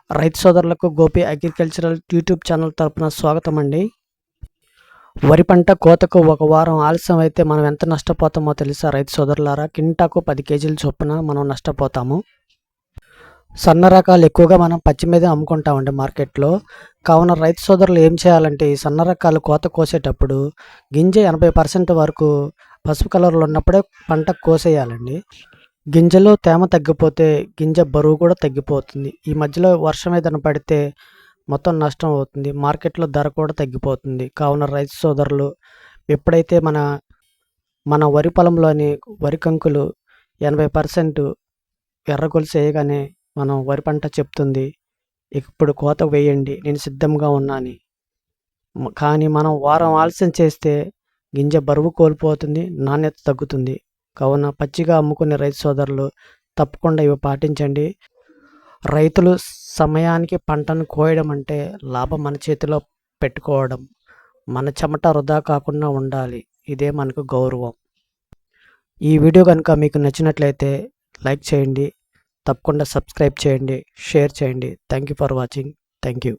రైతు సోదరులకు Gopi agricultural YouTube channel తరపున స్వాగతం అండి. వరి పంట కోతకు ఒక వారం ఆలస్యం అయితే మనం ఎంత నష్టపోతామో తెలుసా రైతు సోదరులారా? కింటాకు 10 కేజీల చొప్పున మనం నష్టపోతాము. సన్న రకాలు ఎక్కువగా మనం పచ్చి మీదే అమ్ముకుంటామండి మార్కెట్లో. కావున రైతు సోదరులు ఏం చేయాలంటే ఈ సన్న రకాలు కోత కోసేటప్పుడు గింజ 80% వరకు పసుపు కలర్లో ఉన్నప్పుడే పంట కోసేయాలండి. గింజలో తేమ తగ్గిపోతే గింజ బరువు కూడా తగ్గిపోతుంది. ఈ మధ్యలో వర్షం ఏదైనా పడితే మొత్తం నష్టం అవుతుంది. మార్కెట్లో ధర కూడా తగ్గిపోతుంది. కావున రైతు సోదరులు ఎప్పుడైతే మన వరి పొలంలోని వరి కంకులు 80% ఎర్రగొలుసు వేయగానే మనం వరి పంట చెప్తుంది, ఇప్పుడు కోత వేయండి, నేను సిద్ధంగా ఉన్నాను. కానీ మనం వారం ఆలస్యం చేస్తే గింజ బరువు కోల్పోతుంది, నాణ్యత తగ్గుతుంది. కావున పచ్చిగా అమ్ముకునే రైతు సోదరులు తప్పకుండా ఇవి పాటించండి. రైతులు సమయానికి పంటను కోయడం అంటే లాభం మన చేతిలో పెట్టుకోవడం. మన చెమట వృధా కాకుండా ఉండాలి. ఇదే మనకు గౌరవం. ఈ వీడియో కనుక మీకు నచ్చినట్లయితే లైక్ చేయండి, తప్పకుండా సబ్స్క్రైబ్ చేయండి, షేర్ చేయండి. Thank you for watching. Thank you.